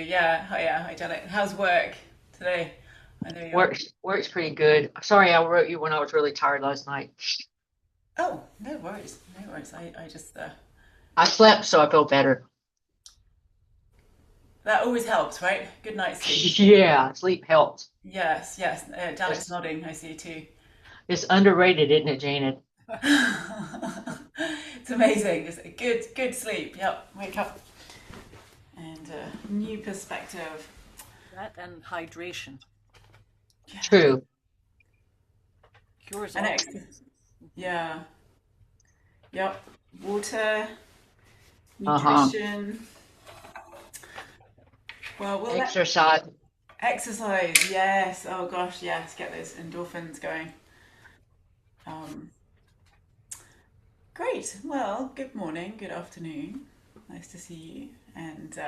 Hi Janet. How's work today? I know you're. Works pretty good. Sorry, I wrote you when I was really tired last night. Oh, no worries, no worries. I just I slept, so I feel better. that always helps, right? Good night's sleep. Yeah, sleep helps. Yes. Janet's It's nodding. I see too. it's underrated, isn't it, Janet? It's amazing. Just a good sleep. Yep. Wake up and new perspective. That and hydration Yeah. True. cures And all ex. diseases. Yeah. Yep. Water, Uh-huh. nutrition. Well, we'll let Exercise. exercise. Yes. Oh gosh. Yes. Get those endorphins going. Um, Great. Well, good morning, good afternoon. Nice to see you. And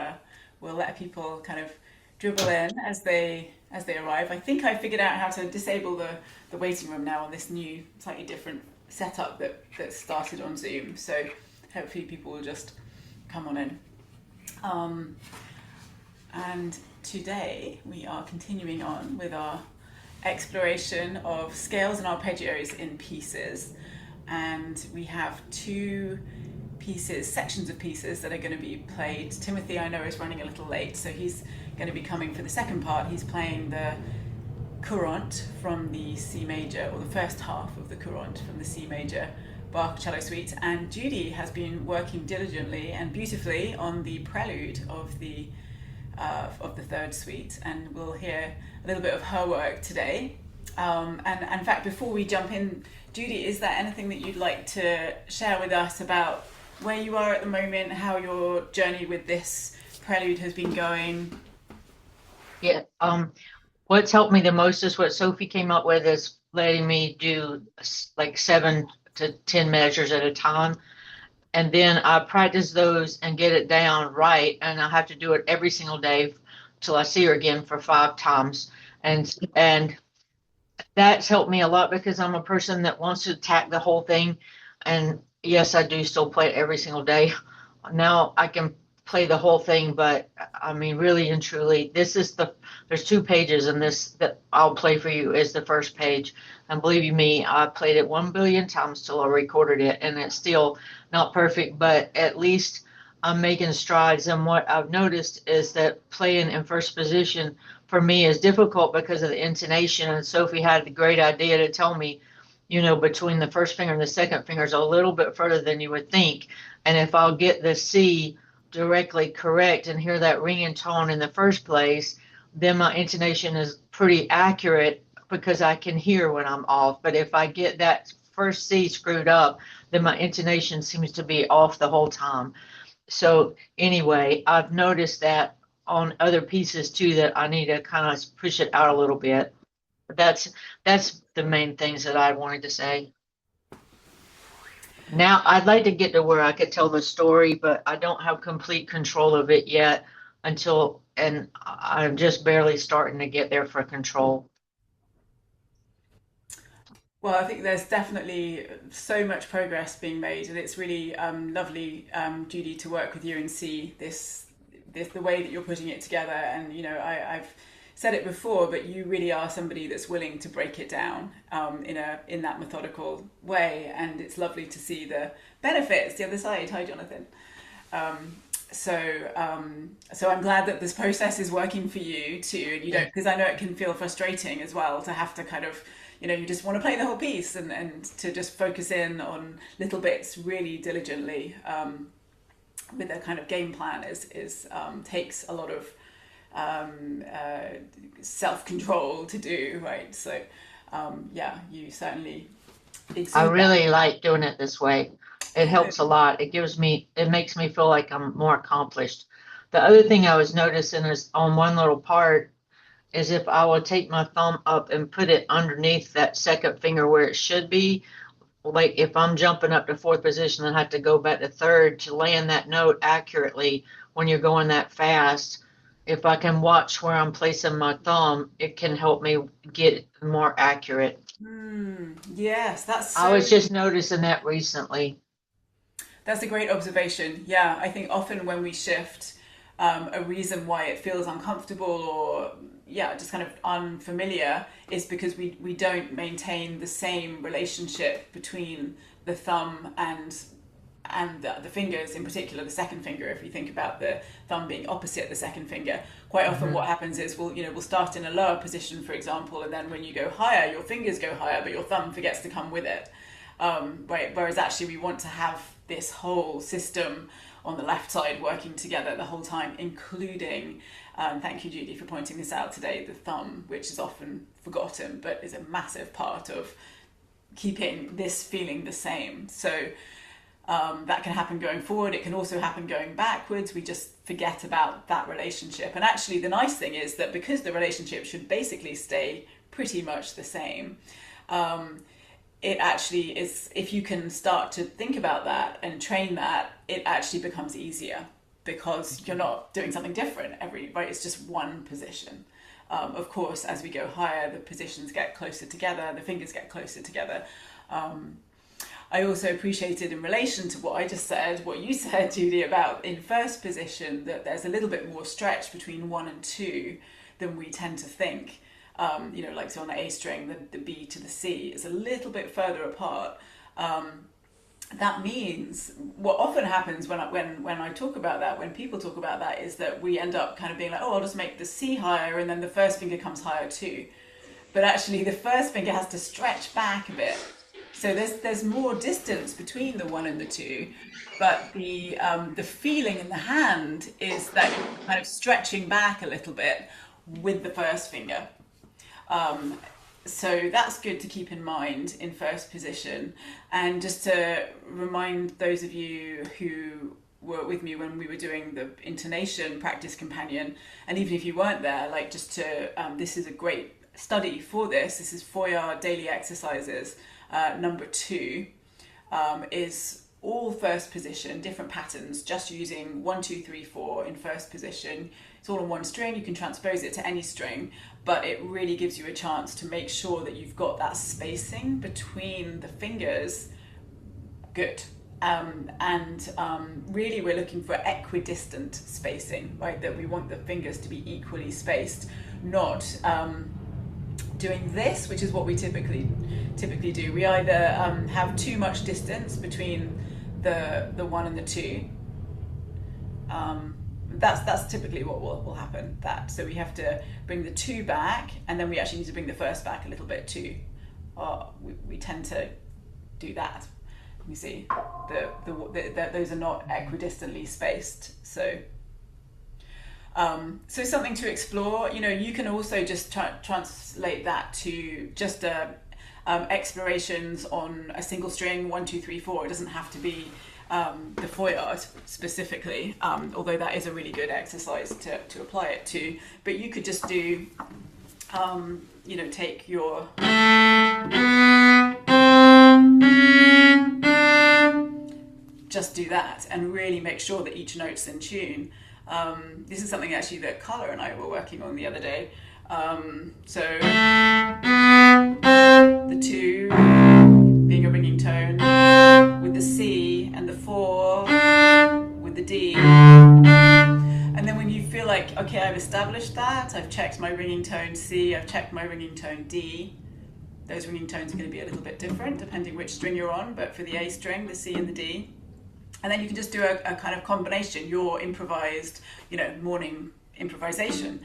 we'll let people kind of dribble in as they arrive. I think I figured out how to disable the waiting room now on this new, slightly different setup that started on Zoom. So hopefully people will just come on in. Um, and today we are continuing on with our exploration of scales and arpeggios in pieces. And we have two pieces, sections of pieces that are going to be played. Timothy, I know, is running a little late, so he's going to be coming for the second part. He's playing the Courante from the C major, or the first half of the Courante from the C major Bach cello suite. And Judy has been working diligently and beautifully on the prelude of the third suite, and we'll hear a little bit of her work today. And in fact, before we jump in, Judy, is there anything that you'd like to share with us about where you are at the moment, how your journey with this prelude has been going? Yeah. What's helped me the most is what Sophie came up with is letting me do like 7 to 10 measures at a time. And then I practice those and get it down right. And I have to do it every single day till I see her again for 5 times. And that's helped me a lot because I'm a person that wants to attack the whole thing. And yes, I do still play it every single day. Now I can play the whole thing, but I mean, really and truly, there's 2 pages in this that I'll play for you is the first page. And believe you me, I played it 1 billion times till I recorded it, and it's still not perfect, but at least I'm making strides. And what I've noticed is that playing in first position for me is difficult because of the intonation. And Sophie had the great idea to tell me, between the first finger and the second finger is a little bit further than you would think. And if I'll get the C directly correct and hear that ringing tone in the first place, then my intonation is pretty accurate because I can hear when I'm off. But if I get that first C screwed up, then my intonation seems to be off the whole time. So anyway, I've noticed that on other pieces too that I need to kind of push it out a little bit. But that's the main things that I wanted to say. Now I'd like to get to where I could tell the story, but I don't have complete control of it yet and I'm just barely starting to get there for control. Well, I think there's definitely so much progress being made, and it's really lovely, Judy, to work with you and see this the way that you're putting it together. And I've said it before, but you really are somebody that's willing to break it down in that methodical way, and it's lovely to see the benefits. The other side. Hi, Jonathan. Um, so I'm glad that this process is working for you too, and you don't, Yeah. because I know it can feel frustrating as well to have to kind of, you just want to play the whole piece and to just focus in on little bits really diligently with a kind of game plan is takes a lot of self control to do, right? So yeah, you certainly I exude that. really like doing it this way. It helps a lot. It makes me feel like I'm more accomplished. The other thing I was noticing is on one little part is if I will take my thumb up and put it underneath that second finger where it should be, like if I'm jumping up to fourth position and have to go back to third to land that note accurately when you're going that fast, if I can watch where I'm placing my thumb, it can help me get more accurate. Yes, I was just noticing that recently. that's a great observation. Yeah, I think often when we shift, a reason why it feels uncomfortable or just kind of unfamiliar is because we don't maintain the same relationship between the thumb and the fingers, in particular the second finger. If you think about the thumb being opposite the second finger, quite often what happens is we'll start in a lower position, for example, and then when you go higher, your fingers go higher, but your thumb forgets to come with it. Right? Whereas actually we want to have this whole system on the left side working together the whole time, including, thank you Judy for pointing this out today, the thumb, which is often forgotten but is a massive part of keeping this feeling the same. So that can happen going forward. It can also happen going backwards. We just forget about that relationship. And actually the nice thing is that because the relationship should basically stay pretty much the same, it actually is, if you can start to think about that and train that, it actually becomes easier because you're not doing something different right? It's just one position. Of course, as we go higher, the positions get closer together, the fingers get closer together. I also appreciated in relation to what I just said, what you said, Judy, about in first position, that there's a little bit more stretch between 1 and 2 than we tend to think. Like so on the A string, the B to the C is a little bit further apart. That means what often happens when I talk about that, when people talk about that, is that we end up kind of being like, oh, I'll just make the C higher and then the first finger comes higher too. But actually the first finger has to stretch back a bit. So there's more distance between the 1 and the 2, but the feeling in the hand is that you're kind of stretching back a little bit with the first finger. So that's good to keep in mind in first position. And just to remind those of you who were with me when we were doing the intonation practice companion, and even if you weren't there, like just to, this is a great study for this. This is Foyard Daily Exercises. Number 2 is all first position, different patterns, just using 1, 2, 3, 4 in first position. It's all on one string. You can transpose it to any string, but it really gives you a chance to make sure that you've got that spacing between the fingers good. Really we're looking for equidistant spacing, right? That we want the fingers to be equally spaced, not doing this, which is what we typically do. We either have too much distance between the 1 and the 2. That's typically what will happen. So we have to bring the 2 back, and then we actually need to bring the first back a little bit too. We tend to do that. You see, those are not equidistantly spaced. So something to explore. You can also just translate that to just explorations on a single string, 1, 2, 3, 4. It doesn't have to be the Foyard specifically, although that is a really good exercise to apply it to. But you could just do, take your just do that and really make sure that each note's in tune. This is something actually that Carla and I were working on the other day. So the 2 being a ringing tone with the C, and the 4 with the D. And then when you feel like, okay, I've established that, I've checked my ringing tone C, I've checked my ringing tone D. Those ringing tones are going to be a little bit different depending which string you're on, but for the A string, the C and the D. And then you can just do a kind of combination, your improvised, morning improvisation.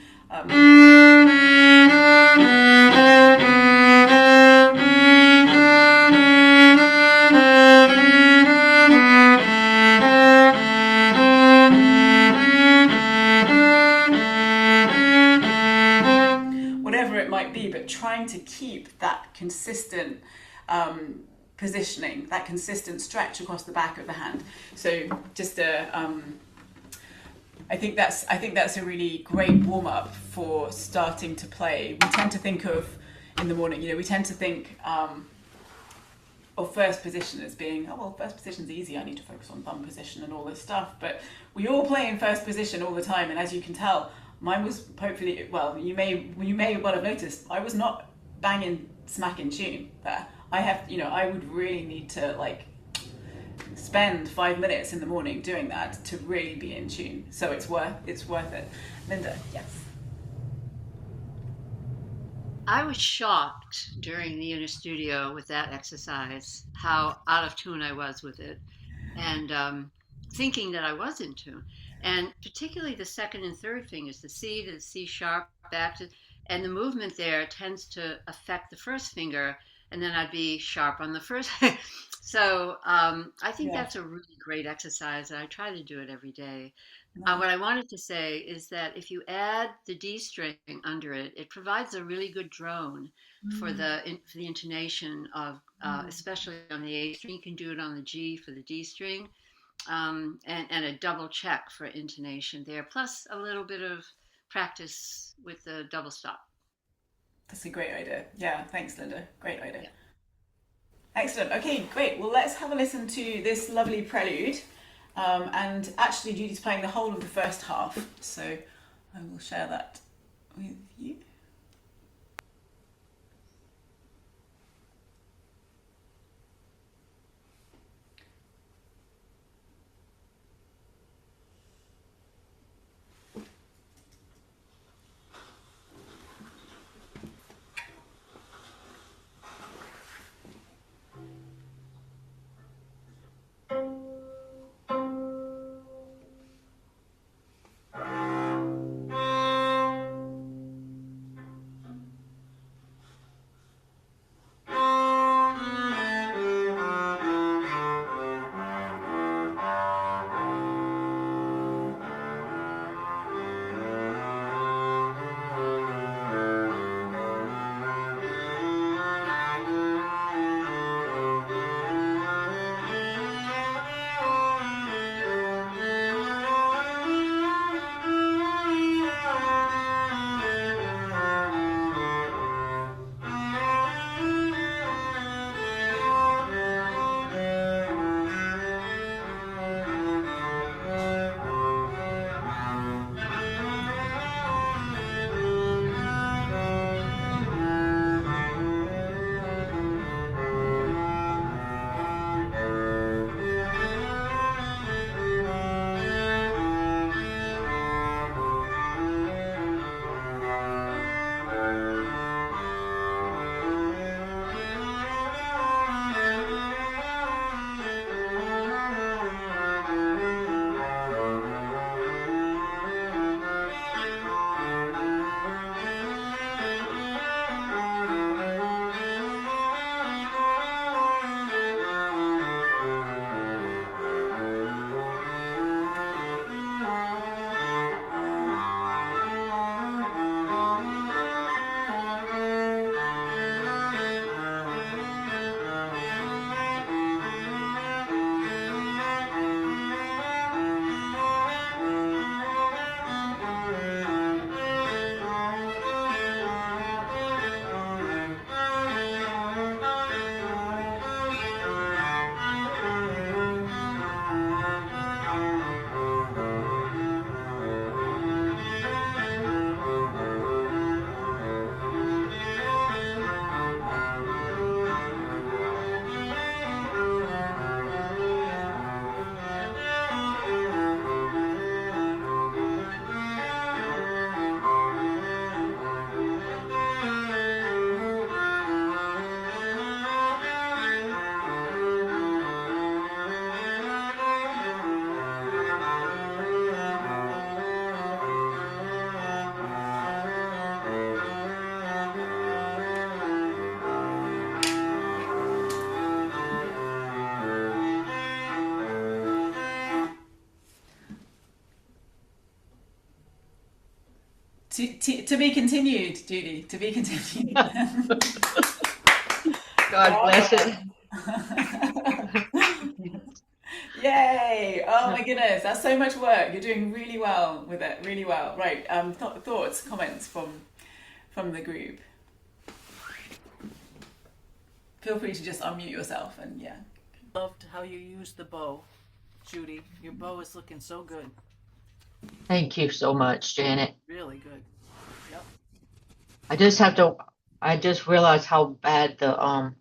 Whatever it might be, but trying to keep that consistent positioning, that consistent stretch across the back of the hand. So just I think that's a really great warm-up for starting to play. We tend to think of in the morning, we tend to think of first position as being, oh well, first position's easy, I need to focus on thumb position and all this stuff. But we all play in first position all the time, and as you can tell, mine was hopefully, well, you may well have noticed, I was not banging smack in tune there. I would really need to spend 5 minutes in the morning doing that to really be in tune. So it's worth it. Linda, yes. I was shocked during the inner studio with that exercise how out of tune I was with it, and thinking that I was in tune. And particularly the second and third fingers, the C to the C sharp, back to, and the movement there tends to affect the first finger, and then I'd be sharp on the first. So I think Yeah. that's a really great exercise, and I try to do it every day. Nice. What I wanted to say is that if you add the D string under it, it provides a really good drone for for the intonation of, especially on the A string. You can do it on the G for the D string, and a double check for intonation there, plus a little bit of practice with the double stop. That's a great idea. Yeah, thanks, Linda. Great idea. Yeah. Excellent. Okay, great. Well, let's have a listen to this lovely prelude. And actually, Judy's playing the whole of the first half, so I will share that with you. To be continued, Judy. To be continued. God bless it. Yay! Oh my goodness, that's so much work. You're doing really well with it. Really well. Right. Thoughts, comments from the group. Feel free to just unmute yourself and yeah. Loved how you used the bow, Judy. Your bow is looking so good. Thank you so much, Janet. Really good. Yep. I just realized how bad the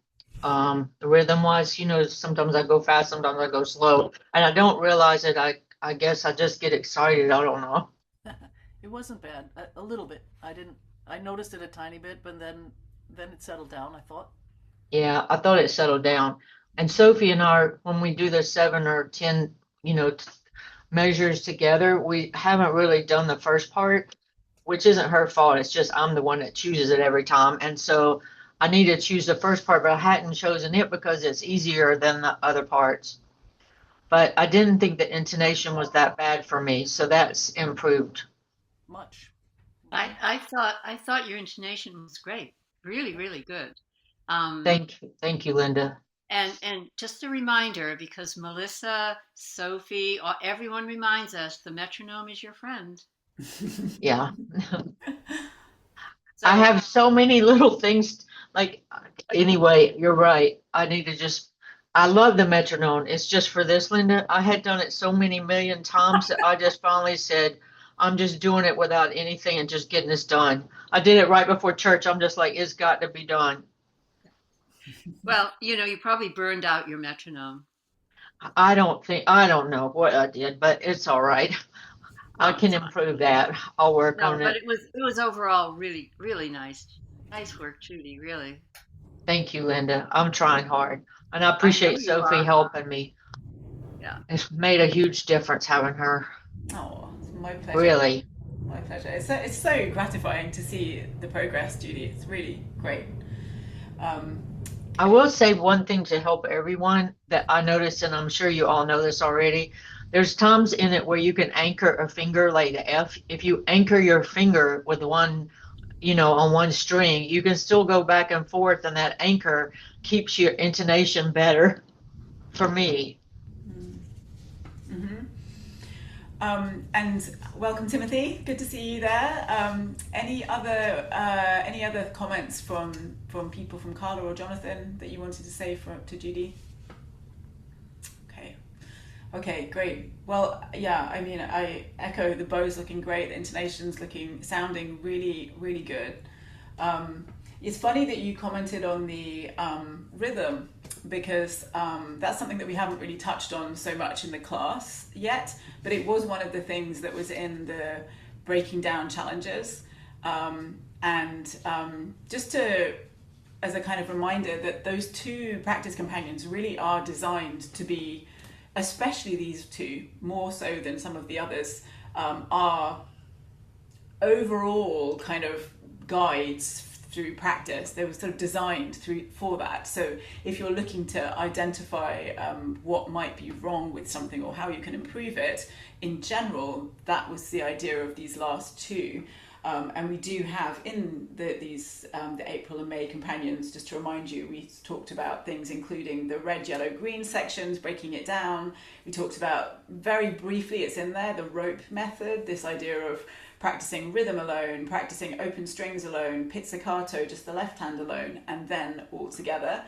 rhythm wise. Sometimes I go fast, sometimes I go slow, and I don't realize it. I guess I just get excited. I don't know. It wasn't bad. A little bit. I noticed it a tiny bit, but then it settled down, I thought. Yeah, I thought it settled down. And Sophie and I, when we do the 7 or 10, measures together, we haven't really done the first part, which isn't her fault. It's just I'm the one that chooses it every time. And so I need to choose the first part, but I hadn't chosen it because it's easier than the other parts. But I didn't think the intonation was that bad for me, so that's improved. Much. I thought your intonation was great, really, really good. Um, Thank you, Linda. and just a reminder, because Melissa, Sophie, everyone reminds us the metronome is your friend. Yeah. So I have so many little things. Like, anyway, you're right. I love the metronome. It's just for this, Linda. I had done it so many million times that I just finally said, I'm just doing it without anything and just getting this done. I did it right before church. I'm just like, it's got to be done. well, you probably burned out your metronome. I don't know what I did, but it's all right. I Well, can it's fine. improve that. I'll work No, on but it. it was overall really, really nice. Nice work, Judy, really. Thank you, Linda. I'm trying hard. And I I know appreciate you Sophie are. helping me. Yeah. It's made a huge difference having her. Oh, it's my pleasure. Really. My pleasure. It's so gratifying to see the progress, Judy. It's really great. Um, I will say one thing to help everyone that I noticed, and I'm sure you all know this already. There's times in it where you can anchor a finger like the F. If you anchor your finger with one, on one string, you can still go back and forth, and that anchor keeps your intonation better for me. mhm. And welcome, Timothy. Good to see you there. Any other comments from people, from Carla or Jonathan, that you wanted to say to Judy? Okay. Okay, great. Well, yeah, I mean, I echo the bow's looking great, the intonation's sounding really, really good. Um, it's funny that you commented on the rhythm, because that's something that we haven't really touched on so much in the class yet, but it was one of the things that was in the breaking down challenges. And just to, as a kind of reminder, that those two practice companions really are designed to be, especially these two, more so than some of the others, are overall kind of guides through practice. They were sort of designed for that. So if you're looking to identify what might be wrong with something or how you can improve it, in general, that was the idea of these last two. And we do have in the April and May companions, just to remind you, we talked about things including the red, yellow, green sections, breaking it down. We talked about, very briefly, it's in there, the rope method, this idea of practicing rhythm alone, practicing open strings alone, pizzicato, just the left hand alone, and then all together.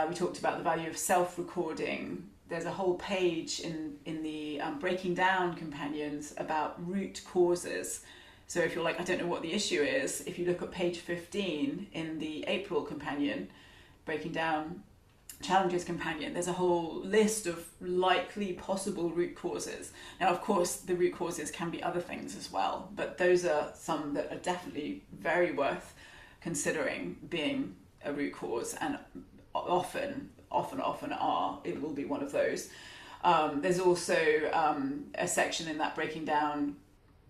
We talked about the value of self-recording. There's a whole page in the breaking down companions about root causes. So if you're like, I don't know what the issue is, if you look at page 15 in the April companion, breaking down challenges companion, there's a whole list of likely possible root causes. Now, of course, the root causes can be other things as well, but those are some that are definitely very worth considering being a root cause, and often are. It will be one of those. There's also a section in that breaking down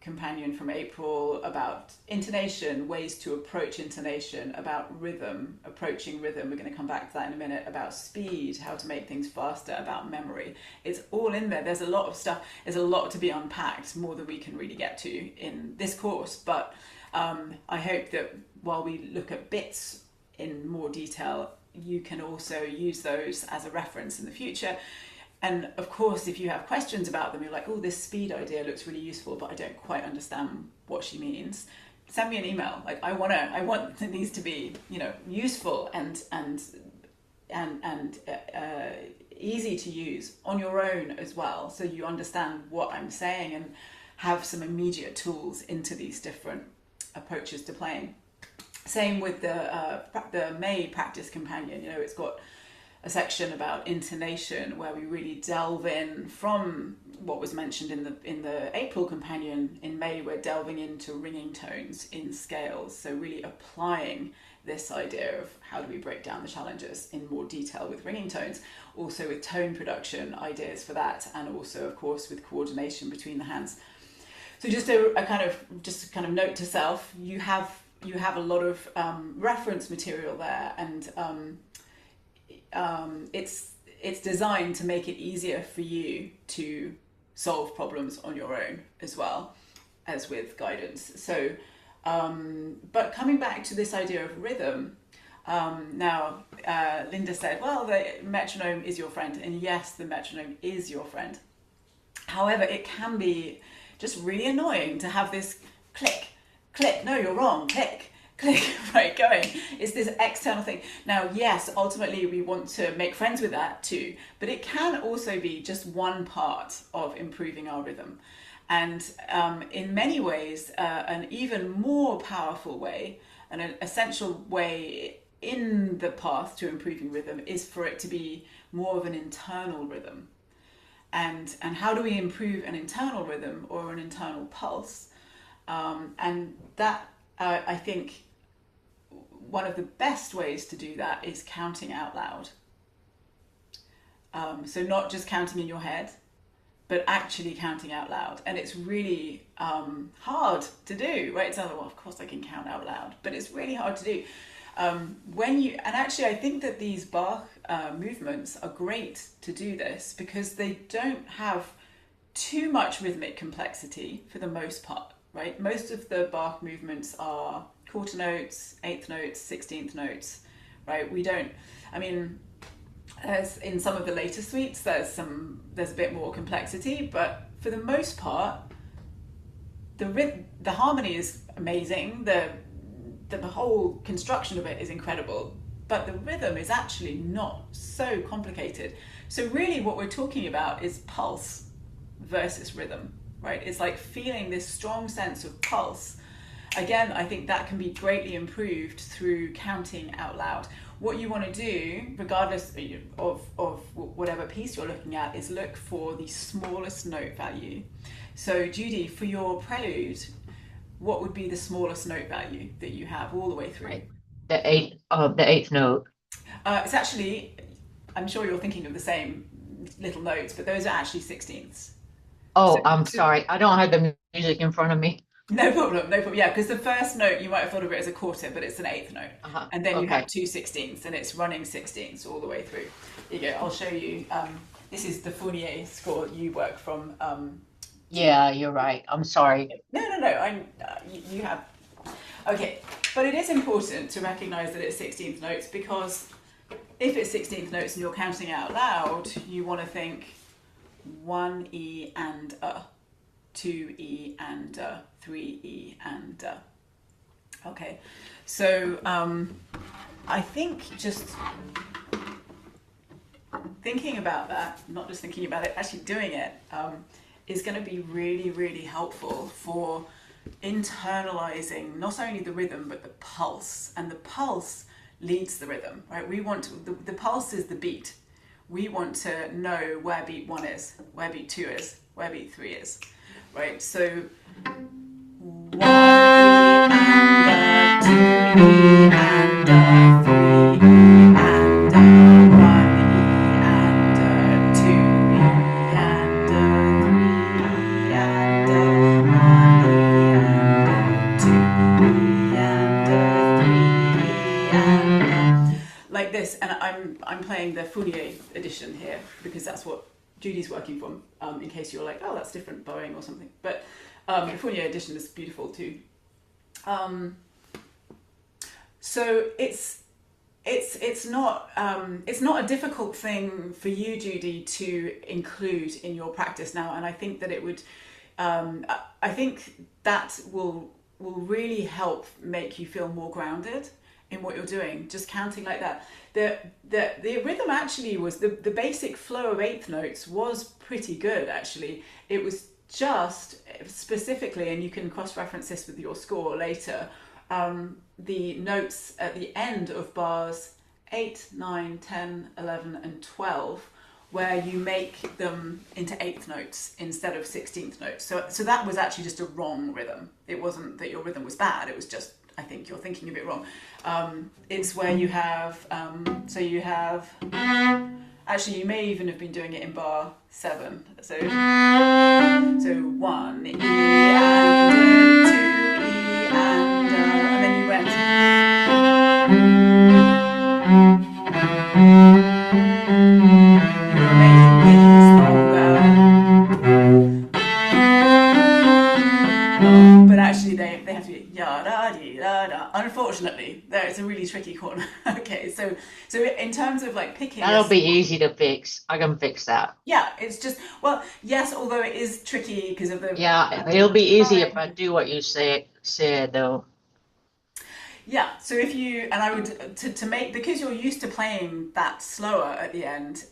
companion from April about intonation, ways to approach intonation, about rhythm, approaching rhythm. We're going to come back to that in a minute, about speed, how to make things faster, about memory. It's all in there. There's a lot of stuff. There's a lot to be unpacked, more than we can really get to in this course. But I hope that while we look at bits in more detail, you can also use those as a reference in the future. And of course, if you have questions about them, you're like, oh, this speed idea looks really useful, but I don't quite understand what she means. Send me an email. Like, I want these to be, useful and easy to use on your own as well, so you understand what I'm saying and have some immediate tools into these different approaches to playing. Same with the May practice companion. It's got a section about intonation where we really delve in from what was mentioned in the April companion. In May, we're delving into ringing tones in scales, so really applying this idea of how do we break down the challenges in more detail with ringing tones, also with tone production ideas for that, and also of course with coordination between the hands. So just a kind of note to self, you have a lot of reference material there, and it's designed to make it easier for you to solve problems on your own as well as with guidance. So but coming back to this idea of rhythm, now Linda said, well, the metronome is your friend, and yes, the metronome is your friend. However, it can be just really annoying to have this click, click, no, you're wrong, click, click, right, going. It's this external thing. Now, yes, ultimately we want to make friends with that too, but it can also be just one part of improving our rhythm. And in many ways, an even more powerful way, and an essential way in the path to improving rhythm is for it to be more of an internal rhythm. And how do we improve an internal rhythm or an internal pulse? And that, I think, one of the best ways to do that is counting out loud. So not just counting in your head, but actually counting out loud. And it's really hard to do, right? It's like, well, of course I can count out loud, but it's really hard to do. And actually I think that these Bach movements are great to do this because they don't have too much rhythmic complexity for the most part, right? Most of the Bach movements are quarter notes, eighth notes, 16th notes, right? As in some of the later suites, there's a bit more complexity, but for the most part, the harmony is amazing. The whole construction of it is incredible, but the rhythm is actually not so complicated. So really what we're talking about is pulse versus rhythm, right? It's like feeling this strong sense of pulse. Again, I think that can be greatly improved through counting out loud. What you want to do, regardless of whatever piece you're looking at, is look for the smallest note value. So Judy, for your prelude, what would be the smallest note value that you have all the way through? Right. The eighth note. It's actually, I'm sure you're thinking of the same little notes, but those are actually 16ths. Oh, I'm sorry. I don't have the music in front of me. No problem. Yeah, because the first note, you might have thought of it as a quarter, but it's an eighth note. And then you have two 16ths, and it's running 16ths all the way through. Here you go. I'll show you. This is the Fournier score you work from. Yeah, you're right. I'm sorry. No. You have. Okay, but it is important to recognize that it's 16th notes, because if it's 16th notes and you're counting out loud, you want to think 1 E and 2 E and 3 E and okay. So I think just thinking about that, not just thinking about it, actually doing it, is going to be really, really helpful for internalizing not only the rhythm but the pulse. And the pulse leads the rhythm, right? We want to, the pulse is the beat. We want to know where beat 1 is, where beat 2 is, where beat 3 is, right? So 1 E and 2 E and 3 E and 1 E and 2 E and 3 E and 1 E and 2 E and 3 E and like this. And I'm playing the Fournier edition here because that's what Judy's working from, in case you're like, oh, that's different bowing or something. But the Fournier edition is beautiful too. So it's not a difficult thing for you, Judy, to include in your practice now, and I think that it would, I think that will really help make you feel more grounded in what you're doing, just counting like that. The rhythm actually was, the basic flow of eighth notes was pretty good actually. It was just specifically, and you can cross-reference this with your score later, the notes at the end of bars 8, 9, 10, 11, and 12, where you make them into eighth notes instead of 16th notes. So that was actually just a wrong rhythm. It wasn't that your rhythm was bad, it was just, I think you're thinking of it wrong. It's where you have, so you have, actually you may even have been doing it in bar 7. So 1 E and 2 E and then you went. You were making these longer, but actually they have to be ya da dee da da. Unfortunately, there it's a really tricky corner. Okay, so in terms of like picking, That'll be easy to fix. I can fix that. yeah, it's just, well, yes, although it is tricky because of the Yeah, it'll be easy if I do what you said though. Yeah, so if you, and I would, to make, because you're used to playing that slower at the end,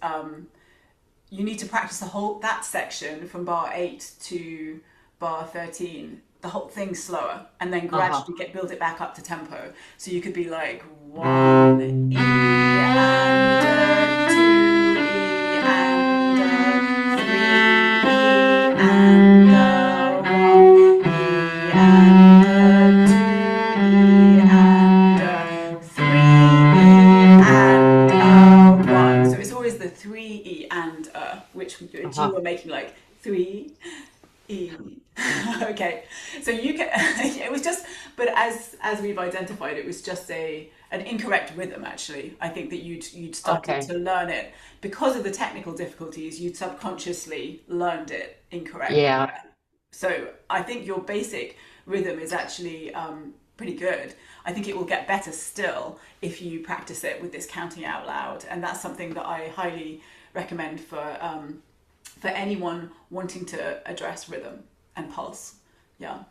you need to practice that section from bar 8 to bar 13, the whole thing slower, and then gradually build it back up to tempo. So you could be like 1 E and 2 E and 3 E and 1 E and 2 E and 3 E and 1. So it's always the 3 E and which you were making like 3 E. Okay, so you can. It was just, but as we've identified, it was just an incorrect rhythm. Actually, I think that you'd started to learn it because of the technical difficulties. You'd subconsciously learned it incorrectly. Yeah. So I think your basic rhythm is actually pretty good. I think it will get better still if you practice it with this counting out loud, and that's something that I highly recommend for anyone wanting to address rhythm and pulse. Yeah.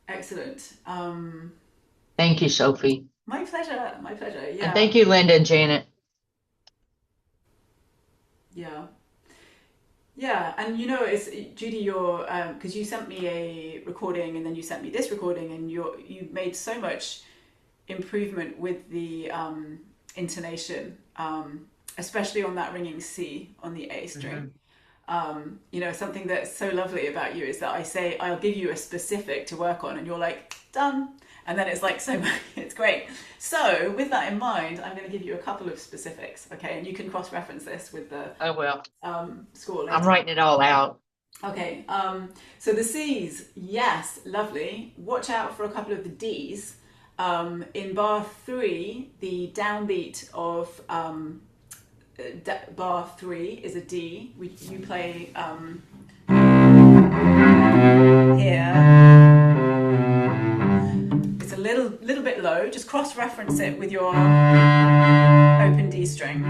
Excellent. Thank you, Sophie. My pleasure. My pleasure. Yeah. And thank you, Linda and Janet. Yeah. Yeah, and it's Judy, you're because you sent me a recording and then you sent me this recording, and you made so much improvement with the intonation, especially on that ringing C on the A string. Something that's so lovely about you is that I say I'll give you a specific to work on, and you're like, done. And then it's like, so it's great. So with that in mind, I'm going to give you a couple of specifics, okay? And you can cross-reference this with the score later. I'm writing it all out. Okay, so the C's, yes, lovely. Watch out for a couple of the D's. In bar 3, the downbeat of bar 3 is a D. You play here. It's a little bit low. Just cross-reference it with your open D string.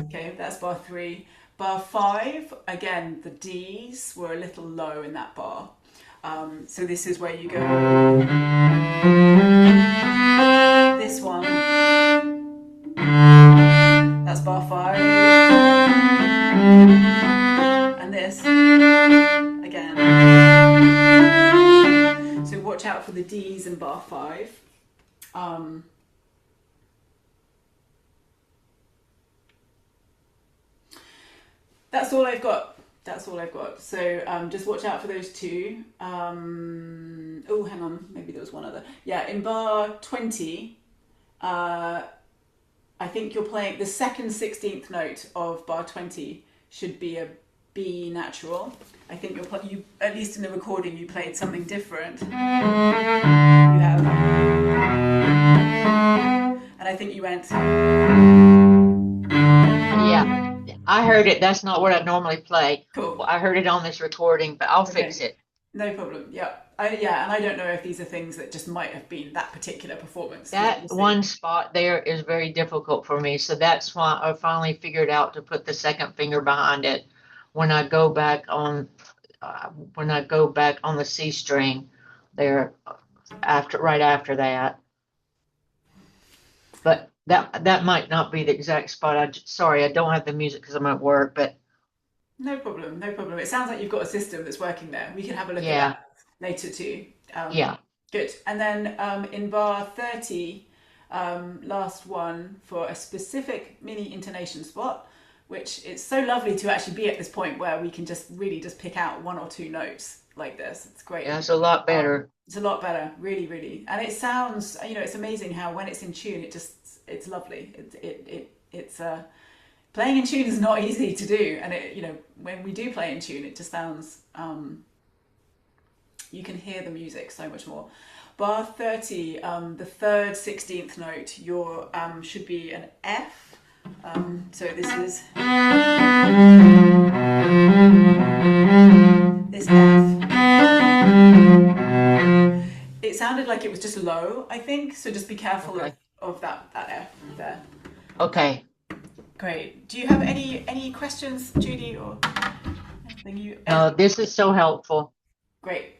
Okay, that's bar 3. Bar 5, again, the D's were a little low in that bar. So this is where you go. This one. That's bar 5. And this again. So watch out for the D's in bar 5. That's all I've got. So just watch out for those two. Oh, hang on. Maybe there was one other. Yeah, in bar 20, I think you're playing the second 16th note of bar 20 should be a B natural. I think you at least in the recording you played something different. You have, and I think you went. Yeah. I heard it. That's not what I normally play. Cool. I heard it on this recording, but I'll fix it. No problem. Yeah. And I don't know if these are things that just might have been that particular performance. That one spot there is very difficult for me. So that's why I finally figured out to put the second finger behind it when I go back on the C string there right after that. But that might not be the exact spot. Sorry, I don't have the music because I'm at work, but no problem. It sounds like you've got a system that's working there. We can have a look at that later too. Yeah. Good. And then in bar 30, last one for a specific mini intonation spot, which it's so lovely to actually be at this point where we can just really just pick out one or two notes like this. It's great. Yeah, it's a lot better. It's a lot better, really, really. And it sounds, it's amazing how when it's in tune, it's lovely. It's playing in tune is not easy to do, and when we do play in tune, it just sounds. You can hear the music so much more. Bar 30, the third 16th note, your should be an F. So this is this F. It sounded like it was just low, I think. So just be careful of that F there. Okay. Great. Do you have any questions, Judy, or anything you? No, this is so helpful. Great.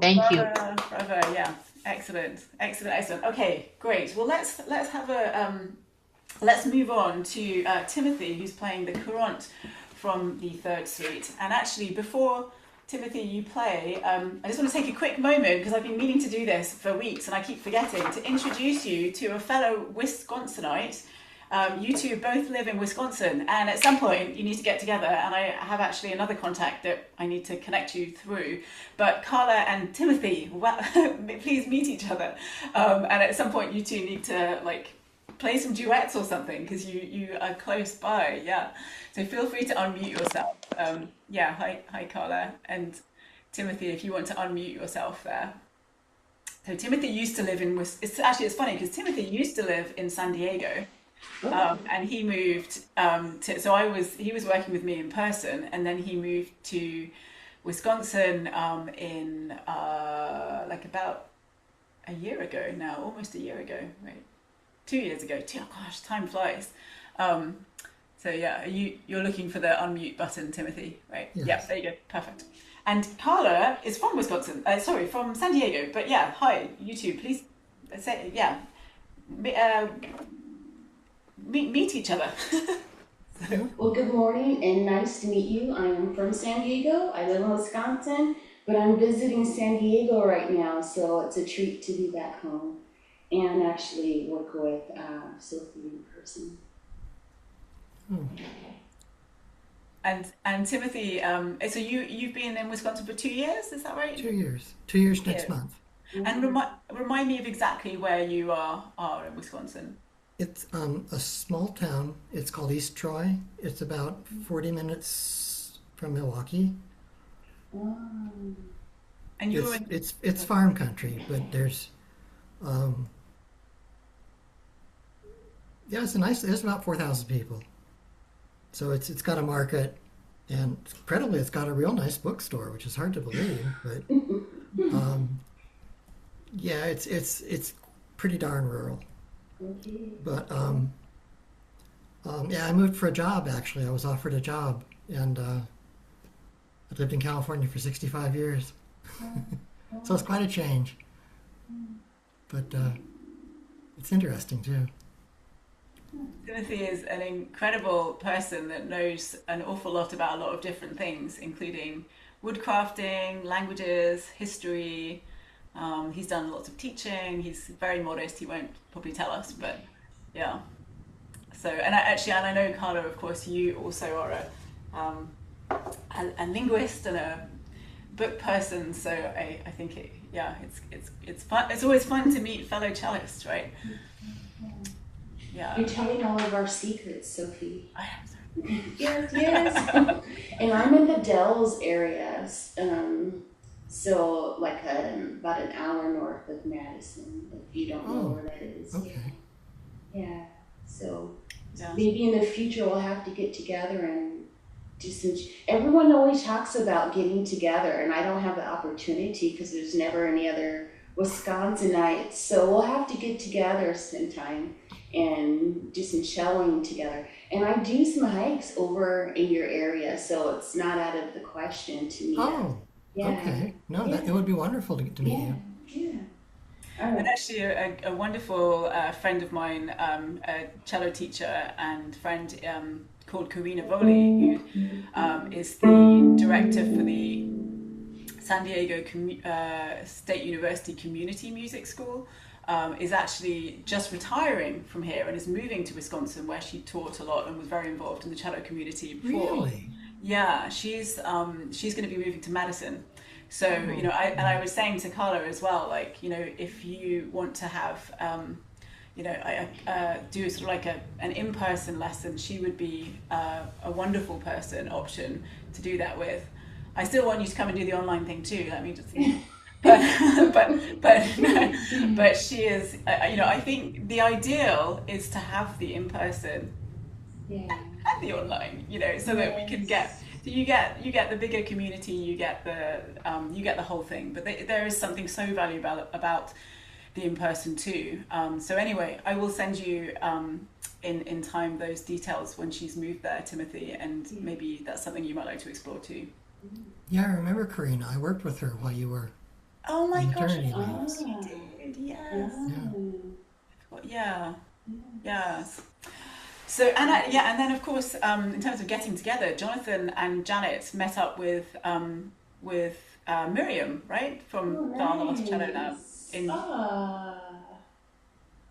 Thank you. Bravo. Yeah. Excellent. Okay. Great. Well, let's have let's move on to Timothy, who's playing the Courante from the third suite. And actually, before Timothy, you play, I just want to take a quick moment, because I've been meaning to do this for weeks and I keep forgetting, to introduce you to a fellow Wisconsinite. You two both live in Wisconsin, and at some point you need to get together, and I have actually another contact that I need to connect you through. But Carla and Timothy, well, please meet each other, and at some point you two need to play some duets or something, because you are close by. Yeah, so feel free to unmute yourself. Hi Carla, and Timothy, if you want to unmute yourself there. So Timothy used to live in it's funny because Timothy used to live in San Diego. And he moved he was working with me in person, and then he moved to Wisconsin in about a year ago now, almost a year ago, right? 2 years ago. Oh gosh, time flies. So yeah, you're looking for the unmute button, Timothy, right? Yes. Yeah, there you go, perfect. And Carla is from Wisconsin, from San Diego. But yeah, hi, you two, please say meet each other. Well, good morning and nice to meet you. I am from San Diego. I live in Wisconsin, but I'm visiting San Diego right now, so it's a treat to be back home and actually work with Sophie in person. And Timothy, so you've been in Wisconsin for 2 years, is that right? 2 years. 2 years next month. And remind me of exactly where you are in Wisconsin. It's a small town. It's called East Troy. It's about 40 minutes from Milwaukee. Um, And you were in, It's farm country, but there's it's nice. There's about 4,000 people. So it's got a market, and incredibly, it's got a real nice bookstore, which is hard to believe. But it's pretty darn rural. okay. But I moved for a job. Actually, I was offered a job, and I've lived in California for 65 years, so it's quite a change. But it's interesting too. Timothy is an incredible person that knows an awful lot about a lot of different things, including woodcrafting, languages, history. He's done lots of teaching. He's very modest. He won't probably tell us, but yeah. So, and I know, Carla, of course, you also are a linguist and a book person. So I think it's fun. It's always fun to meet fellow cellists, right? Yeah. You're telling all of our secrets, Sophie. I am sorry. Yes. And I'm in the Dells area, so about an hour north of Madison, if you don't know where that is. Okay. Yeah. So Yeah. maybe in the future we'll have to get together and do some. Everyone always talks about getting together, and I don't have the opportunity because there's never any other Wisconsinites. So we'll have to get together sometime and do some celloing together. And I do some hikes over in your area, so it's not out of the question to meet up. Oh, Yeah. okay. No, it would be wonderful to get to meet Yeah. you. Yeah. All And right. actually, a wonderful friend of mine, a cello teacher and friend called Karina Voli, who is the director for the San Diego State University Community Music School, is actually just retiring from here and is moving to Wisconsin, where she taught a lot and was very involved in the cello community before. Really? Yeah, she's going to be moving to Madison. So, I was saying to Carla as well, like, if you want to have, I do sort of like an in-person lesson, she would be a wonderful option to do that with. I still want you to come and do the online thing too. Let me just, but she is, I think the ideal is to have the in-person and the online, so that we can get. So you get the bigger community, you get the whole thing. But there is something so valuable about the in-person too. So anyway, I will send you in time those details when she's moved there, Timothy, and maybe that's something you might like to explore too. Yeah, I remember Karina. I worked with her while you were Oh my on gosh, maternity of leave. course you did, yes. Yeah. Yes. So, and then of course, in terms of getting together, Jonathan and Janet met up with Miriam, right, from the Lost Cello Lab.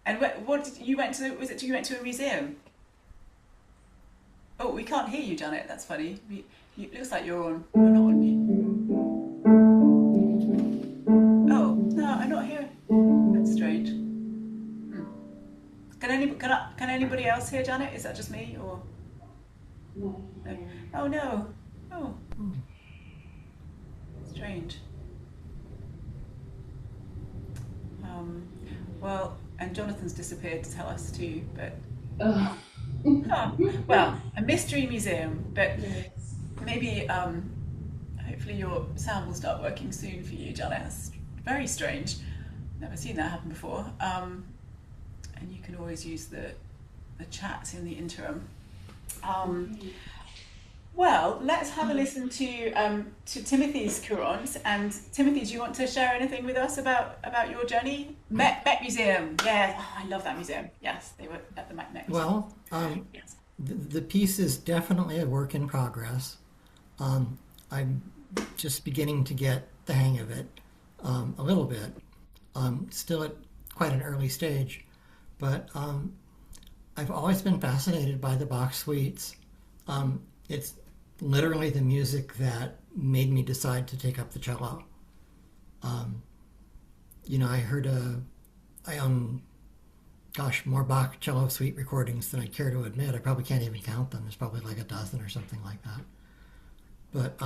And what did you went to? Was it you went to a museum? Oh, we can't hear you, Janet. That's funny. It looks like you're not on mute. Oh no, I'm not here. That's strange. Can anybody else hear Janet? Is that just me or? No. Oh no. Oh. Strange. Well, and Jonathan's disappeared to tell us too, but. Well, a mystery museum, but maybe hopefully your sound will start working soon for you, Janet. That's very strange. Never seen that happen before. And you can always use the chat in the interim. Well, let's have a listen to Timothy's Courante. And Timothy, do you want to share anything with us about your journey? Met Museum. Yeah, I love that museum. Yes, they were at the Met Museum. Well, yes. the piece is definitely a work in progress. I'm just beginning to get the hang of it a little bit. Still at quite an early stage, but I've always been fascinated by the Bach suites. It's literally the music that made me decide to take up the cello. I own, more Bach cello suite recordings than I care to admit. I probably can't even count them. There's probably like a dozen or something like that. But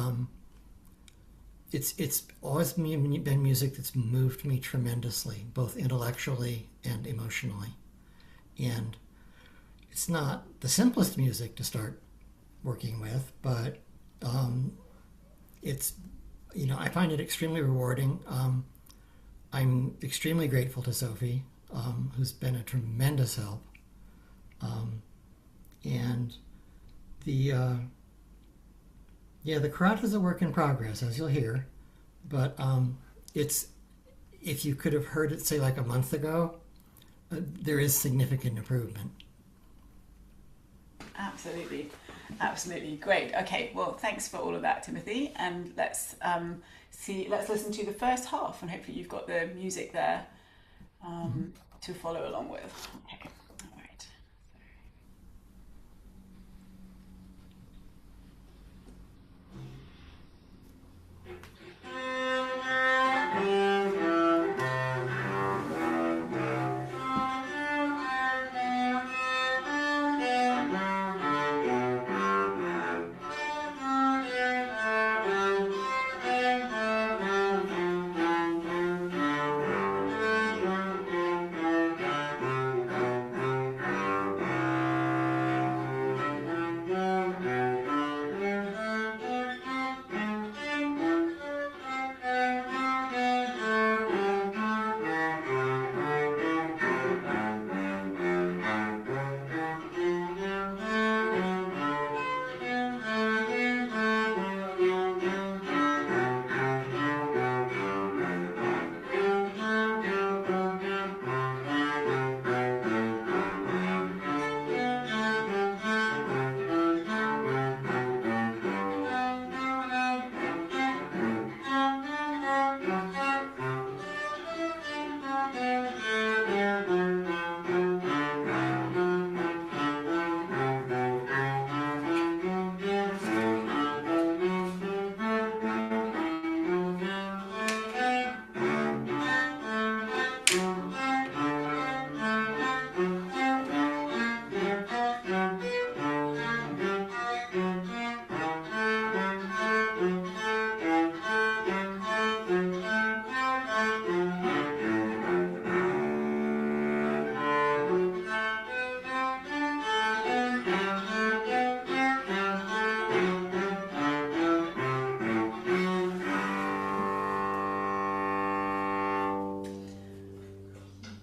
it's always been music that's moved me tremendously, both intellectually and emotionally. And it's not the simplest music to start working with, but it's, I find it extremely rewarding. I'm extremely grateful to Sophie, who's been a tremendous help. And the Courante is a work in progress, as you'll hear, but it's, if you could have heard it, say, like a month ago, there is significant improvement. Absolutely great. Okay, well, thanks for all of that, Timothy, and let's listen to the first half, and hopefully you've got the music there to follow along with. Okay, all right.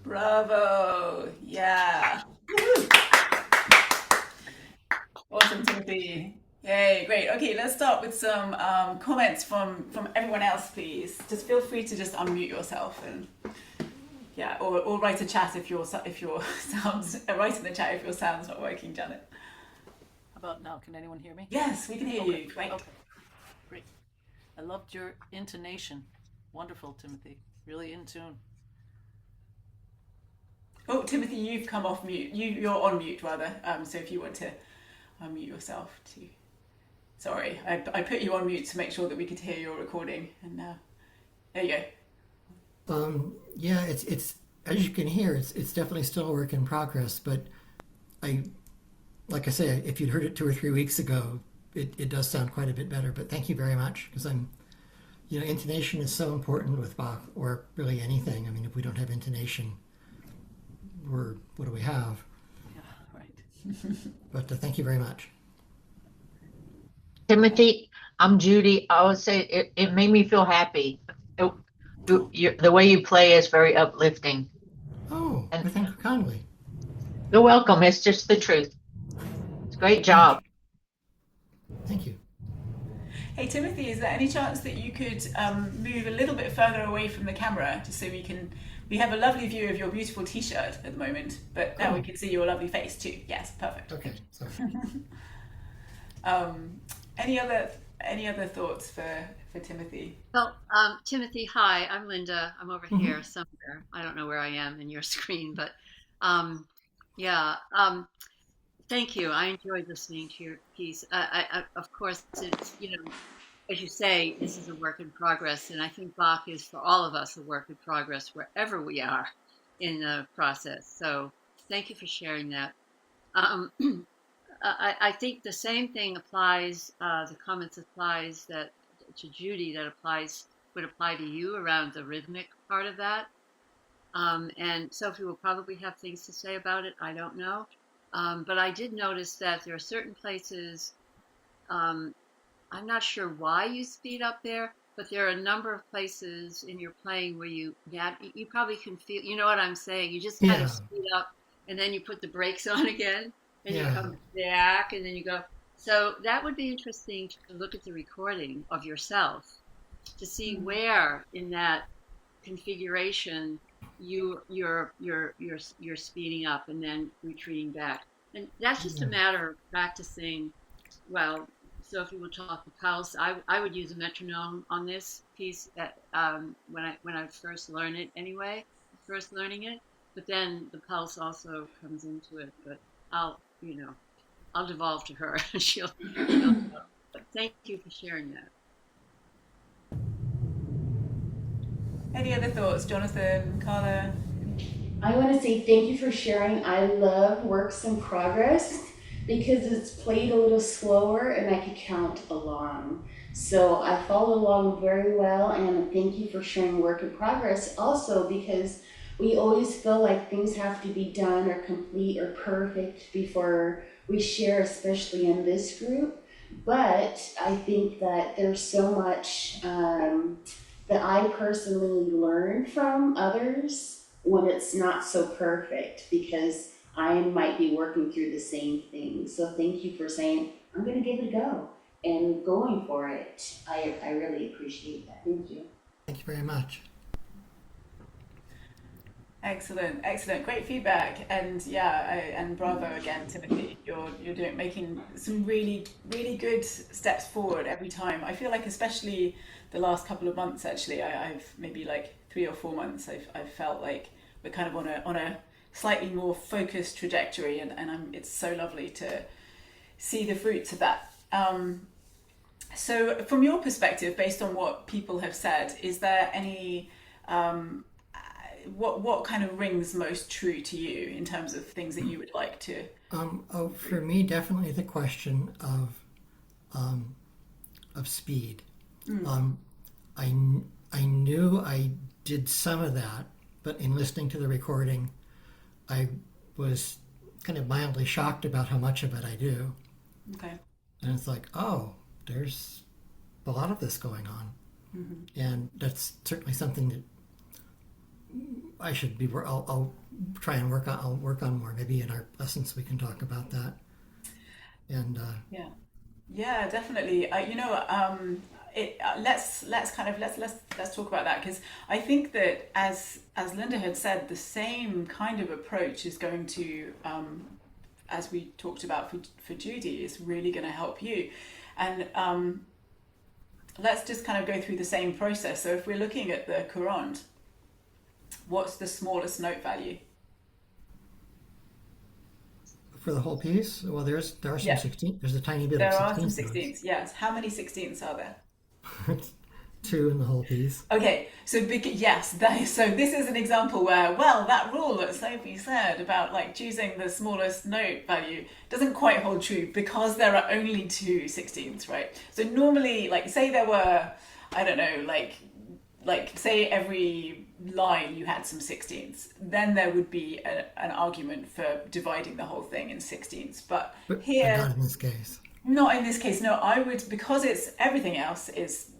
Bravo! Yeah. Woo. Awesome, Timothy. Yay, great. Okay, let's start with some comments from everyone else, please. Just feel free to just unmute yourself and yeah, or write a chat if your sounds write in the chat if your sound's not working, Janet. How about now? Can anyone hear me? Yes, we can hear Okay. you. Great. Okay. Great. I loved your intonation. Wonderful, Timothy. Really in tune. Oh, Timothy, you've come off mute. You're on mute rather. So if you want to unmute yourself too. Sorry, I put you on mute to make sure that we could hear your recording. And there you go. Yeah, it's as you can hear, it's definitely still a work in progress. But like I say, if you'd heard it 2 or 3 weeks ago, it does sound quite a bit better. But thank you very much, because intonation is so important with Bach, or really anything. I mean, if we don't have intonation, what do we have? Yeah, right. But thank you very much. Timothy, I'm Judy. I would say it made me feel happy. The way you play is very uplifting. Oh, well, thank you kindly. You're welcome. It's just the truth. It's a great job. Thank you. Hey Timothy, is there any chance that you could move a little bit further away from the camera, just so we have a lovely view of your beautiful T-shirt at the moment, but now we can see your lovely face too. Yes, perfect. Okay, sorry. Any other thoughts for Timothy? Well, Timothy, hi, I'm Linda. I'm over here somewhere. I don't know where I am in your screen, but yeah. Thank you. I enjoyed listening to your piece. Of course, it's, as you say, this is a work in progress, and I think Bach is for all of us a work in progress wherever we are in the process. So thank you for sharing that. I think the same thing applies. The comments applies that to Judy that would apply to you around the rhythmic part of that. And Sophie will probably have things to say about it. I don't know. But I did notice that there are certain places, I'm not sure why you speed up there, but there are a number of places in your playing where you probably can feel, you know what I'm saying? You just kind of speed up and then you put the brakes on again and you come back and then you go. So that would be interesting to look at the recording of yourself to see where in that configuration you're speeding up and then retreating back, and that's just a matter of practicing. Well, Sophie will talk the pulse. I would use a metronome on this piece when I first learn it anyway, first learning it. But then the pulse also comes into it. But I'll devolve to her. she'll know. But thank you for sharing that. Any other thoughts, Jonathan, Carla? I want to say thank you for sharing. I love works in progress because it's played a little slower and I could count along. So I follow along very well, and thank you for sharing work in progress also, because we always feel like things have to be done or complete or perfect before we share, especially in this group. But I think that there's so much that I personally learn from others when it's not so perfect, because I might be working through the same thing. So thank you for saying, I'm going to give it a go and going for it. I really appreciate that. Thank you. Thank you very much. Excellent, great feedback, and and bravo again, Timothy. You're making some really good steps forward every time. I feel like, especially the last couple of months, actually, I've maybe like 3 or 4 months, I've felt like but kind of on a slightly more focused trajectory, and it's so lovely to see the fruits of that. So from your perspective, based on what people have said, is there any what kind of rings most true to you in terms of things that you would like to? For me, definitely the question of speed. Um, I knew I did some of that, but in listening to the recording, I was kind of mildly shocked about how much of it I do. Okay. And it's like, oh, there's a lot of this going on. And that's certainly something that I should be. I'll try and work on. I'll work on more. Maybe in our lessons we can talk about that. And Yeah. Yeah, definitely. Let's talk about that, because I think that as Linda had said, the same kind of approach is going to, as we talked about for Judy, is really going to help you. And let's just kind of go through the same process. So if we're looking at the Courante, what's the smallest note value? for the whole piece, well, there are some Yeah, 16. There's a tiny bit there of are some 16th notes. 16ths. Yes. How many 16ths are there? Two in the whole piece. Okay, so yes, so this is an example where, well, that rule that Sophie said about like choosing the smallest note value doesn't quite hold true, because there are only two 16ths, right? So normally, like, say there were, I don't know, like say every line you had some 16ths, then there would be an argument for dividing the whole thing in 16ths. But But here, not in this case. not in this case. No, I would, because it's everything else is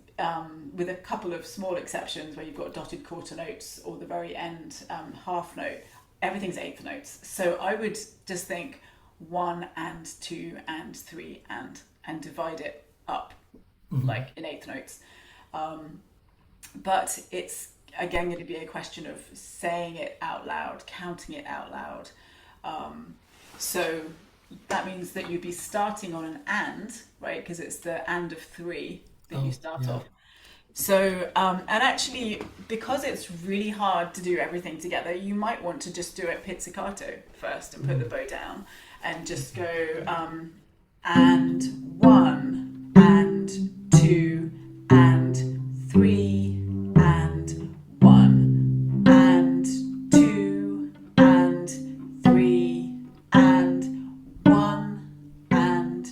with a couple of small exceptions where you've got dotted quarter notes or the very end half note, everything's eighth notes. So I would just think 1 and 2 and 3 and divide it up like in eighth notes. But it's again going to be a question of saying it out loud, counting it out loud. So that means that you'd be starting on an and, right? Because it's the and of 3 that you start yeah. off. So, and actually, because it's really hard to do everything together, you might want to just do it pizzicato first and put the bow down and just go and 1 and 2 and 3 and 1 and 2 and 3 and 1 and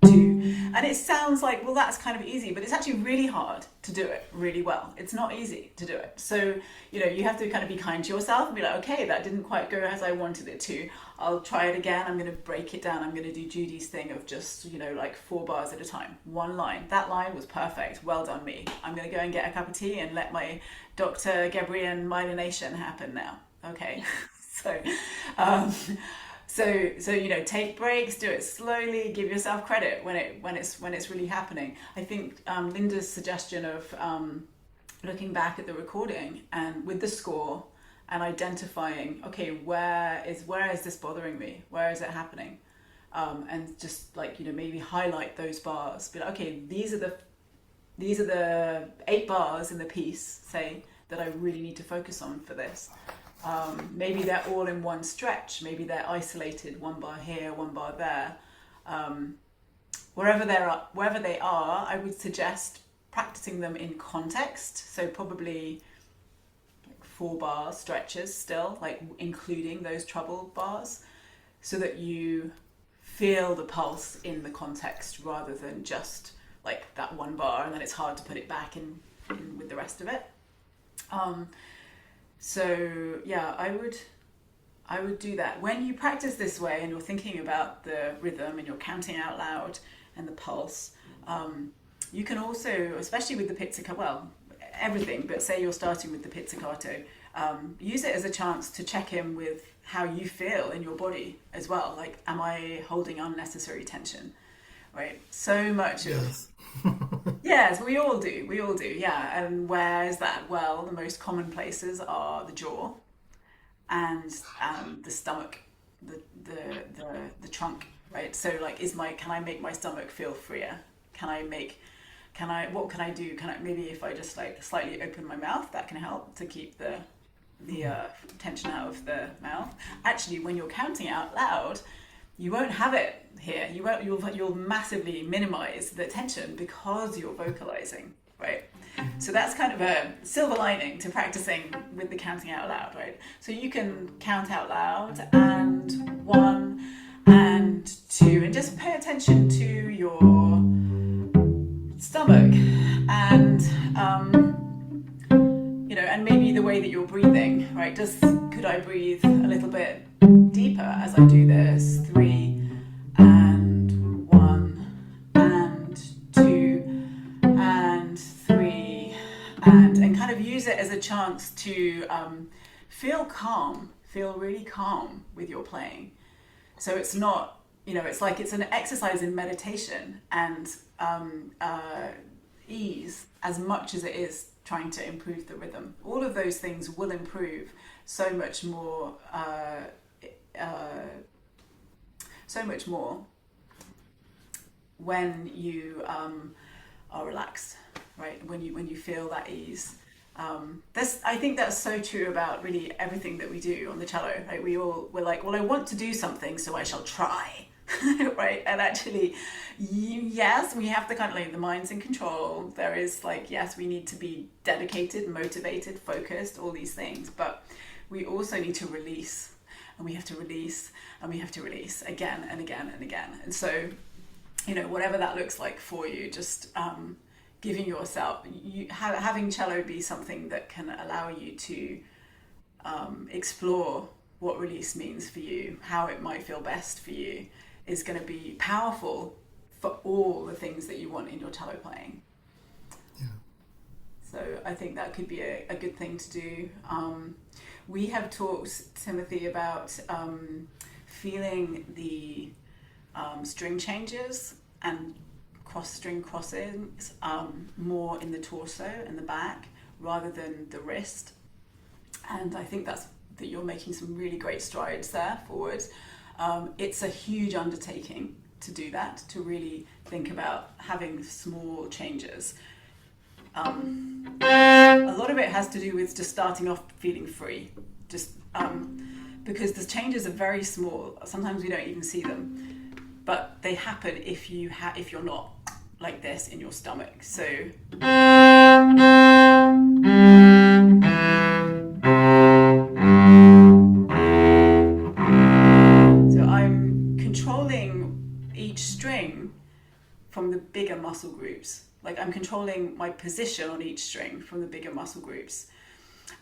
2. And it sounds like, well, that's kind of easy, but it's actually really hard to do it really well. It's not easy to do it. So, you have to kind of be kind to yourself and be like, okay, that didn't quite go as I wanted it to. I'll try it again. I'm going to break it down. I'm going to do Judy's thing of just, like 4 bars at a time. 1 line. That line was perfect. Well done, me. I'm going to go and get a cup of tea and let my Dr. Gabriel myelination happen now. Okay. So take breaks, do it slowly, give yourself credit when it's really happening. I think Linda's suggestion of looking back at the recording and with the score and identifying, okay, where is this bothering me? Where is it happening? And just maybe highlight those bars. Be like, okay, these are the 8 bars in the piece, say, that I really need to focus on for this. Maybe they're all in one stretch. Maybe they're isolated, 1 bar here, 1 bar there. Wherever they are, I would suggest practicing them in context. So probably 4 bar stretches still, like including those treble bars, so that you feel the pulse in the context rather than just like that 1 bar, and then it's hard to put it back in with the rest of it. So yeah, I would do that. When you practice this way and you're thinking about the rhythm and you're counting out loud and the pulse, you can also, especially with the pizzicato, well, everything, but say you're starting with the pizzicato, use it as a chance to check in with how you feel in your body as well. Like, am I holding unnecessary tension? Right? So much Yes. Yes, we all do, yeah. And where is that? Well, the most common places are the jaw and the stomach, the trunk, right? So like, can I make my stomach feel freer? What can I do? Maybe if I just like slightly open my mouth, that can help to keep the tension out of the mouth. Actually, when you're counting out loud, you won't have it here. You'll massively minimize the tension because you're vocalizing, right? So that's kind of a silver lining to practicing with the counting out loud, right? So you can count out loud, and 1 and 2, and just pay attention to your stomach, and and maybe the way that you're breathing, right? Could I breathe a little bit deeper as I do this? 3 and 1 and 2 and 3 and kind of use it as a chance to feel calm, feel really calm with your playing. So it's not, it's like it's an exercise in meditation and ease as much as it is trying to improve the rhythm. All of those things will improve so much more when you are relaxed, right? When you feel that ease. I think that's so true about really everything that we do on the cello, right? We're like, well, I want to do something, so I shall try. Right? And actually, yes, we have to kind of like, the mind's in control. There is like, yes, we need to be dedicated, motivated, focused, all these things, but we also need to release, and we have to release, and we have to release again and again and again. And so, whatever that looks like for you, just giving yourself, having cello be something that can allow you to explore what release means for you, how it might feel best for you, is going to be powerful for all the things that you want in your cello playing. Yeah. So I think that could be a good thing to do. We have talked, Timothy, about feeling the string changes and string crossings more in the torso and the back rather than the wrist. And I think that you're making some really great strides there forward. It's a huge undertaking to do that, to really think about having small changes. A lot of it has to do with just starting off feeling free, just because the changes are very small. Sometimes we don't even see them, but they happen if you're not like this in your stomach. So I'm controlling each string from the bigger muscle groups. Like I'm controlling my position on each string from the bigger muscle groups.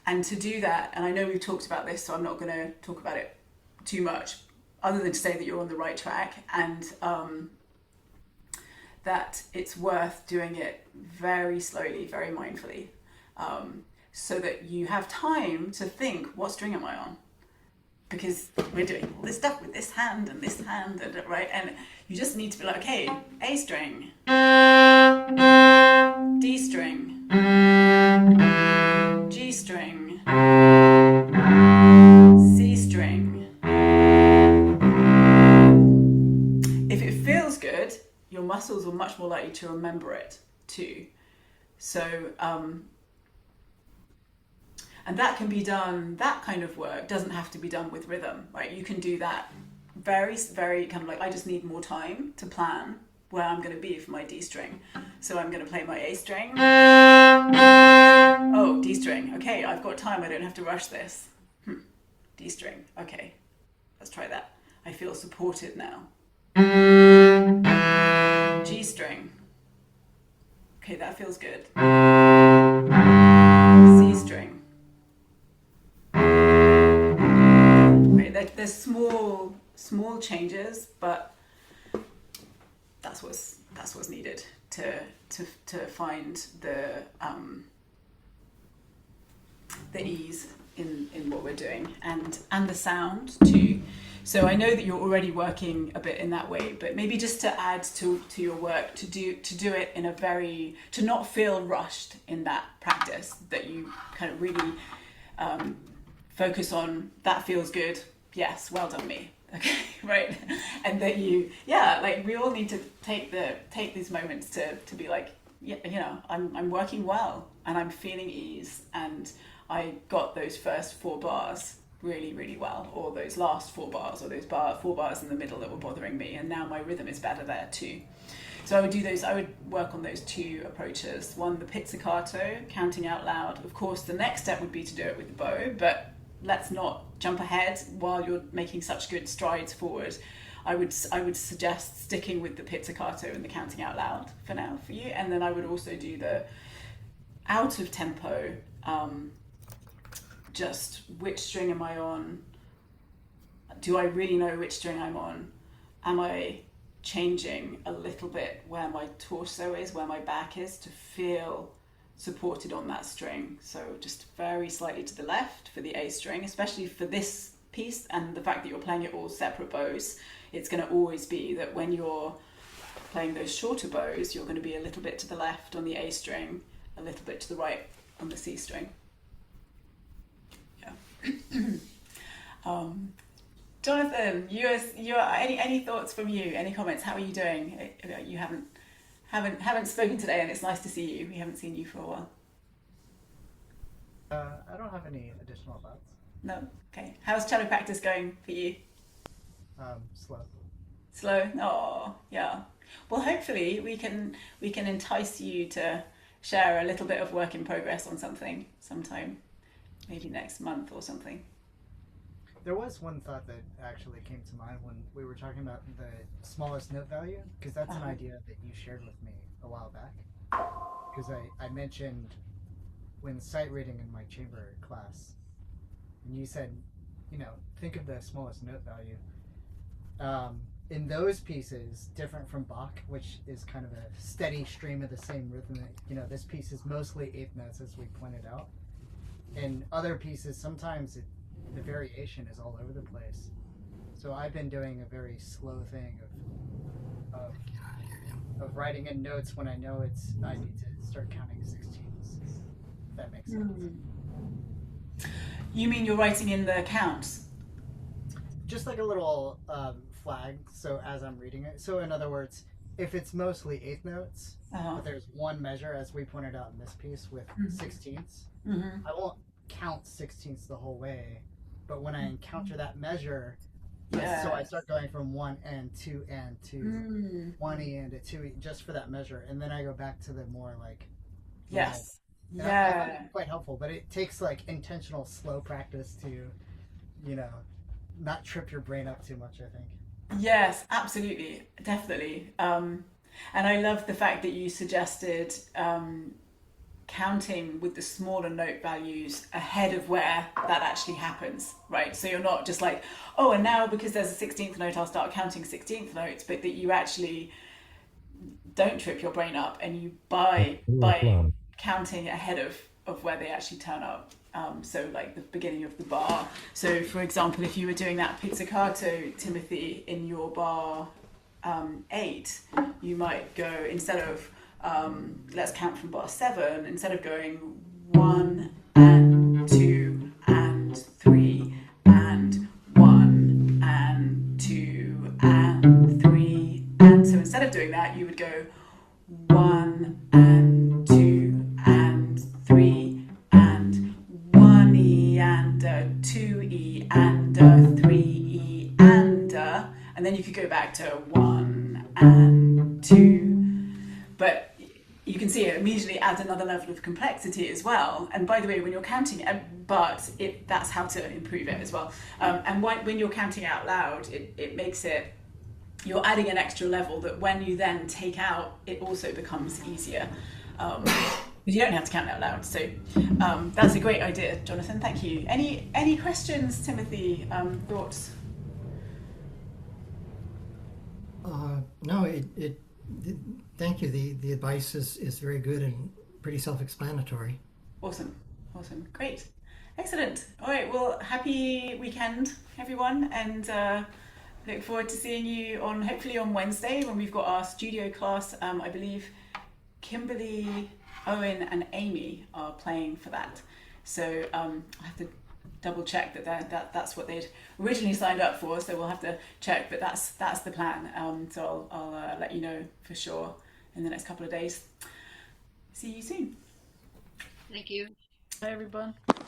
And to do that, and I know we've talked about this, so I'm not going to talk about it too much, other than to say that you're on the right track, and that it's worth doing it very slowly, very mindfully, so that you have time to think, what string am I on? Because we're doing all this stuff with this hand, and right? And you just need to be like, okay, A string, D string, G string, C string. If it feels good, your muscles are much more likely to remember it too. So, and that can be done, that kind of work doesn't have to be done with rhythm, right? You can do that very, very kind of like, I just need more time to plan where I'm going to be for my D string. So I'm going to play my A string. Oh, D string. Okay, I've got time. I don't have to rush this. D string. Okay, let's try that. I feel supported now. G string. Okay, that feels good. C string. Right, there's small changes, but that's what's needed to find the ease in what we're doing, and the sound too. So I know that you're already working a bit in that way, but maybe just to add to your work, to do it in a to not feel rushed in that practice, that you kind of really focus on, that feels good, yes, well done me, okay, right? And that like we all need to take these moments to be like, I'm working well, and I'm feeling ease, and I got those first 4 bars really, really well, or those last 4 bars, or those 4 bars in the middle that were bothering me, and now my rhythm is better there too. So I would do those. I would work on those 2 approaches. One, the pizzicato, counting out loud. Of course, the next step would be to do it with the bow, but let's not jump ahead while you're making such good strides forward. I would suggest sticking with the pizzicato and the counting out loud for now for you, and then I would also do the out of tempo. Just which string am I on? Do I really know which string I'm on? Am I changing a little bit where my torso is, where my back is, to feel supported on that string? So just very slightly to the left for the A string, especially for this piece, and the fact that you're playing it all separate bows, it's going to always be that when you're playing those shorter bows, you're going to be a little bit to the left on the A string, a little bit to the right on the C string. Jonathan, any thoughts from you? Any comments? How are you doing? You haven't spoken today, and it's nice to see you. We haven't seen you for a while. I don't have any additional thoughts. No. Okay. How's cello practice going for you? Slow. Slow. Oh, yeah. Well, hopefully we can entice you to share a little bit of work in progress on something sometime, maybe next month or something. There was one thought that actually came to mind when we were talking about the smallest note value, because that's an idea that you shared with me a while back. Because I mentioned when sight reading in my chamber class, and you said, think of the smallest note value. In those pieces, different from Bach, which is kind of a steady stream of the same rhythm, this piece is mostly 8th notes, as we pointed out. In other pieces, sometimes the variation is all over the place. So I've been doing a very slow thing of writing in notes when I know I need to start counting 16s. If that makes sense. You mean you're writing in the counts? Just like a little flag, so as I'm reading it. So in other words, if it's mostly 8th notes, but there's one measure, as we pointed out in this piece, with 16ths, I won't count 16ths the whole way, but when I encounter that measure, so I start going from 1 and 2 and to 1E and to 2E, just for that measure, and then I go back to the more like yes, I find it quite helpful, but it takes like intentional slow practice to not trip your brain up too much, I think. Yes, absolutely, definitely. And I love the fact that you suggested counting with the smaller note values ahead of where that actually happens, right? So you're not just like, oh, and now because there's a 16th note, I'll start counting 16th notes, but that you actually don't trip your brain up, and you by counting ahead of where they actually turn up. So like the beginning of the bar. So for example, if you were doing that pizzicato, Timothy, in your bar 8, you might go, instead of let's count from bar 7, instead of going 1 and 2 and 3 and 1 and 2 and 3, and so instead of doing that, you would go 1 and 2 and 3 and 1E and 2E and 3E and then you could go back to 1 and 2, but you can see it immediately adds another level of complexity as well. And by the way, when you're counting, that's how to improve it as well. And when you're counting out loud, it makes it, you're adding an extra level that when you then take out, it also becomes easier. But you don't have to count out loud. So that's a great idea, Jonathan. Thank you. Any questions, Timothy? Thoughts? No, thank you. The advice is very good and pretty self-explanatory. Awesome. Great. Excellent. All right. Well, happy weekend, everyone. And look forward to seeing you hopefully on Wednesday when we've got our studio class. I believe Kimberly, Owen and Amy are playing for that. So I have to double check that's what they'd originally signed up for, so we'll have to check, but that's the plan. So I'll let you know for sure in the next couple of days. See you soon. Thank you. Hi, everyone.